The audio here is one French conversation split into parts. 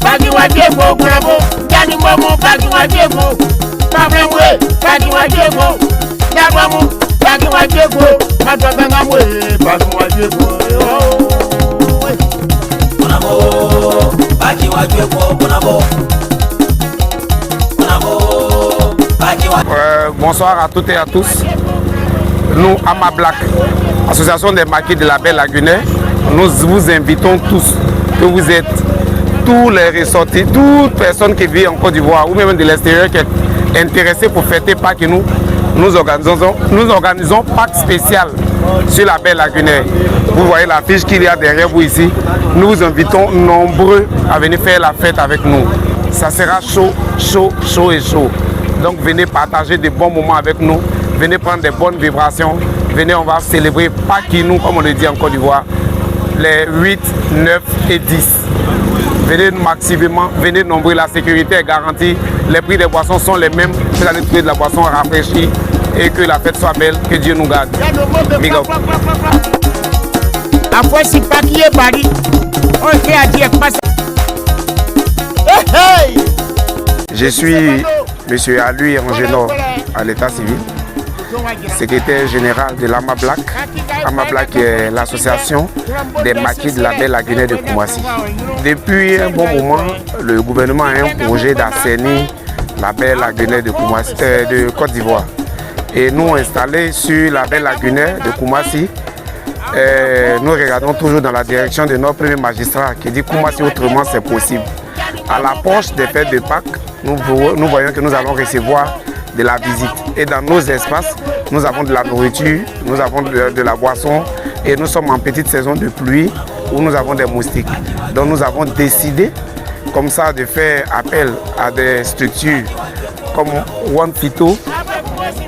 Bagi wa Diego, bravo. Dani Momo, Bagi wa Diego. Pabemwe, Bagi wa Diego. Yabamu, Bagi wa Diego. Matobengamwe, Bagi wa Diego. Bonabo, Bagi wa Diego, bonabo. Bonsoir à toutes et à tous. Nous, Ama Black, Association des maquis de la Belle Lagunais, nous vous invitons tous, que vous êtes tous les ressortis, toute personne qui vit en Côte d'Ivoire ou même de l'extérieur qui est intéressée pour fêter Pâques, nous organisons Pâques spécial sur la Belle Lagunais. Vous voyez l'affiche qu'il y a derrière vous ici. Nous vous invitons nombreux à venir faire la fête avec nous. Ça sera chaud, chaud, chaud et chaud. Donc venez partager des bons moments avec nous. Venez prendre des bonnes vibrations. Venez, on va célébrer Pakinou, comme on le dit en Côte d'Ivoire, les 8, 9 et 10. Venez massivement, venez nombreux, la sécurité est garantie. Les prix des boissons sont les mêmes. Vous allez trouver de la boisson rafraîchie et que la fête soit belle, que Dieu nous garde. Big up. Après, si Paki est Paris, on fait à dire passe. Je suis M. Alui Angénor à l'état civil, secrétaire général de l'Ama Black. Ama Black est l'association des maquis de la Belle Lagunais de Koumassi. Depuis un bon moment, le gouvernement a un projet d'assainir la Belle Lagunais de Côte d'Ivoire. Et nous, installés sur la Belle Lagunais de Koumassi, nous regardons toujours dans la direction de notre premier magistrat qui dit Koumassi autrement c'est possible. À l'approche des fêtes de Pâques, nous voyons que nous allons recevoir de la visite. Et dans nos espaces, nous avons de la nourriture, nous avons de la boisson et nous sommes en petite saison de pluie où nous avons des moustiques. Donc nous avons décidé comme ça de faire appel à des structures comme One Phyto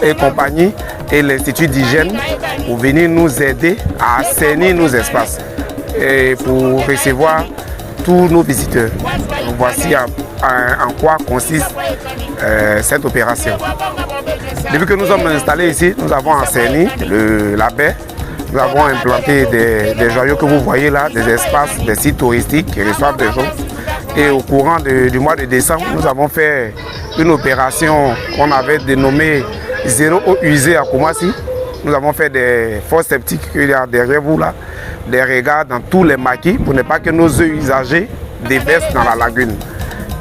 et compagnie et l'Institut d'hygiène pour venir nous aider à assainir nos espaces et pour recevoir tous nos visiteurs. Donc voici en quoi consiste cette opération. Depuis que nous sommes installés ici, nous avons assaini la baie, nous avons implanté des joyaux que vous voyez là, des espaces, des sites touristiques qui reçoivent des gens. Et au courant du mois de décembre, nous avons fait une opération qu'on avait dénommée Zéro eau usée à Koumassi. Nous avons fait des fosses septiques qu'il y a derrière vous là, des regards dans tous les maquis pour ne pas que nos eaux usagées déversent dans la lagune.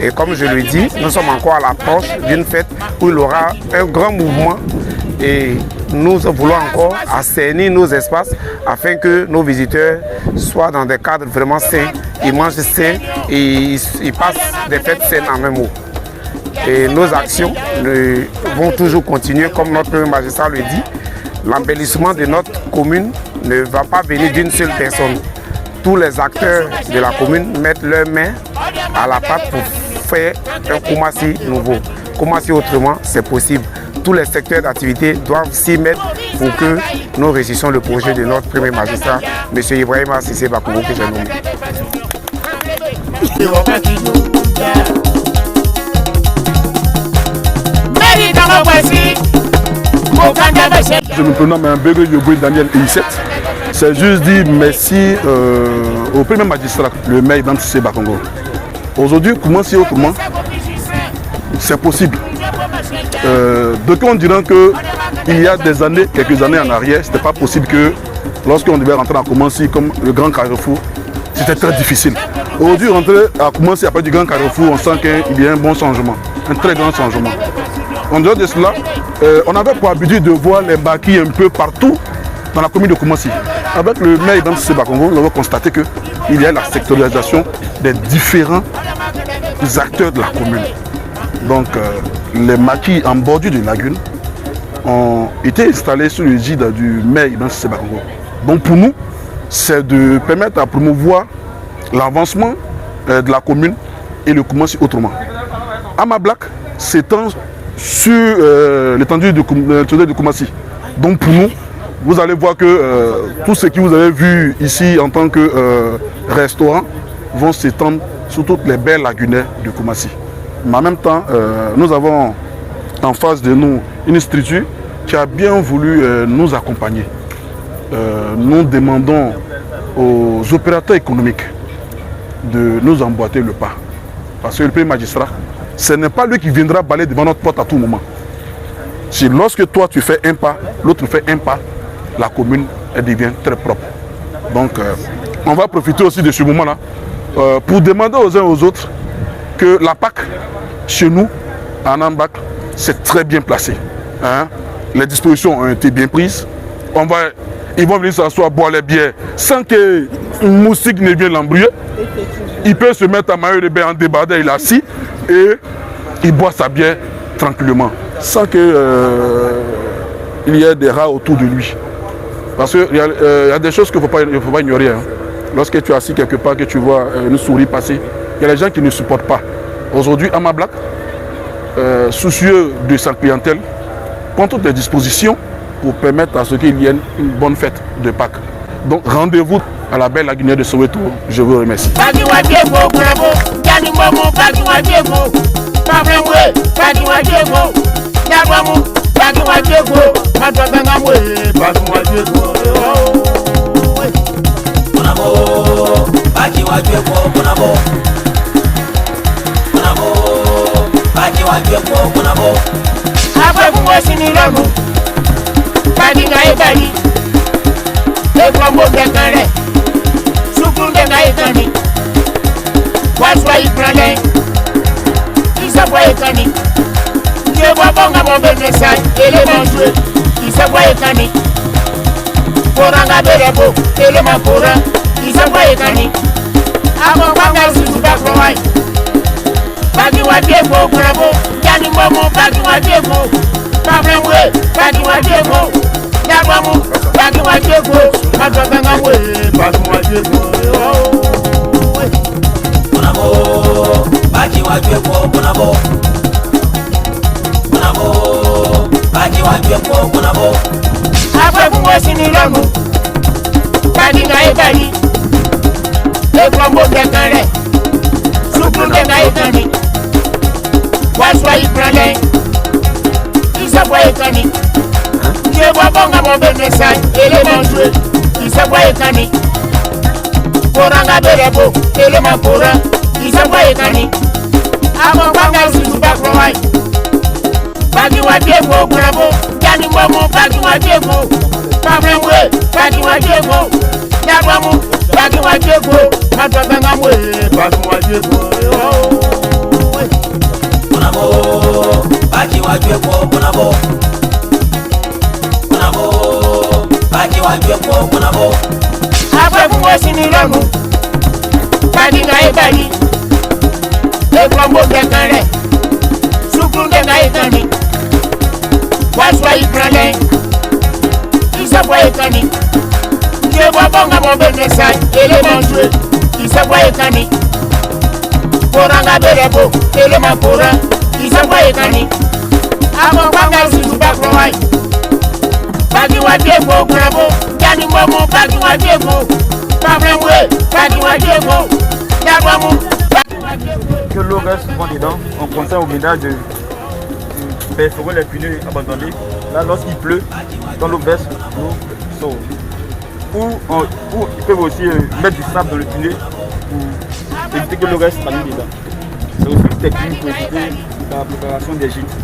Et comme je le dis, nous sommes encore à l'approche d'une fête où il y aura un grand mouvement et nous voulons encore assainir nos espaces afin que nos visiteurs soient dans des cadres vraiment sains, ils mangent sains et ils passent des fêtes saines en même mot. Et nos actions vont toujours continuer comme notre premier magistrat le dit. L'embellissement de notre commune ne va pas venir d'une seule personne. Tous les acteurs de la commune mettent leurs mains à la pâte pour faire un Koumassi nouveau. Koumassi autrement, c'est possible. Tous les secteurs d'activité doivent s'y mettre pour que nous réussissions le projet de notre premier magistrat, M. Ibrahima Sissé Bakoubou, que j'ai nommé. Je me prénomme Mbege Yoboué Daniel Inisset. C'est juste dire merci au premier magistrat, le maire d'Antissé Bakongo. Aujourd'hui, Koumassi autrement, c'est possible. D'autres diront qu'il y a des années, quelques années en arrière, ce n'était pas possible que lorsqu'on devait rentrer à Koumassi comme le grand carrefour, c'était très difficile. Aujourd'hui, rentrer à Koumassi après du grand carrefour, on sent qu'il y a un bon changement, un très grand changement. En dehors de cela, on avait pour habitude de voir les maquis un peu partout dans la commune de Koumassi. Avec le maire d'Antissé Bakongo, nous avons constaté qu'il y a la sectorisation des différents acteurs de la commune. Donc, les maquis en bordure de lagune ont été installés sous l'égide du maire d'Antissé Bakongo. Donc, pour nous, c'est de permettre à promouvoir l'avancement de la commune et le Koumassi autrement. Ama Black s'étend sur l'étendue de Koumassi. Donc pour nous, vous allez voir que tout ce que vous avez vu ici en tant que restaurant vont s'étendre sur toutes les belles lagunaires de Koumassi. Mais en même temps, nous avons en face de nous une structure qui a bien voulu nous accompagner. Nous demandons aux opérateurs économiques de nous emboîter le pas. parce que le premier magistrat, ce n'est pas lui qui viendra balayer devant notre porte à tout moment. Si lorsque toi tu fais un pas, l'autre fait un pas, la commune elle devient très propre. Donc on va profiter aussi de ce moment-là pour demander aux uns aux autres que la PAC, chez nous, à Nambac, c'est très bien placé. Hein? Les dispositions ont été bien prises. Ils vont venir s'asseoir, boire les bières sans qu'une moustique ne vienne l'embrouiller. Il peut se mettre à maillot de bain en débardeur, il est assis et il boit sa bière tranquillement, sans qu'il y ait des rats autour de lui. Parce qu'il y a des choses qu'il ne faut pas ignorer. Hein. Lorsque tu es assis quelque part, que tu vois une souris passer, il y a des gens qui ne supportent pas. Aujourd'hui, Ama Black, soucieux de sa clientèle, prend toutes les dispositions pour permettre à ce qu'il y ait une bonne fête de Pâques. Donc rendez-vous à la belle Laguinière de Soweto. Je vous remercie. Que l'eau reste souvent dedans, on conseille au ménage de perforer les pneus abandonnés. Là, lorsqu'il pleut, quand l'eau baisse, l'eau sort. Ou ils peuvent aussi mettre du sable dans le pneu pour éviter que l'eau reste stagnée dedans. C'est aussi une technique pour éviter la préparation des gîtes.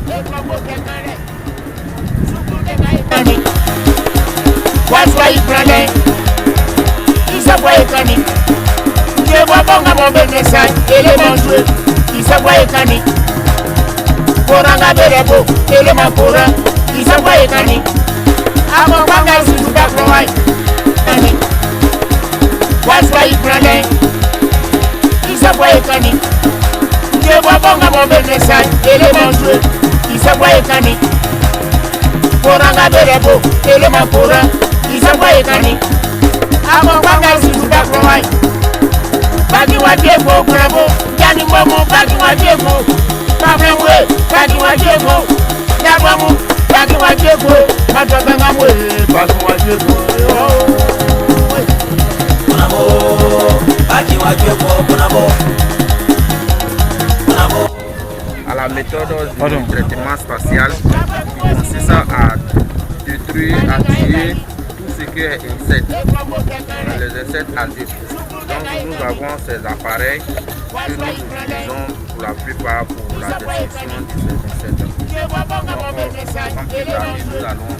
À la méthode du traitement spatial, qui consiste à détruire, à tuer tout ce qui est insectes, les insectes adultes. Donc nous avons ces appareils que nous utilisons prépare pour la destruction de ces insectes. Donc, comme plus tard, nous allons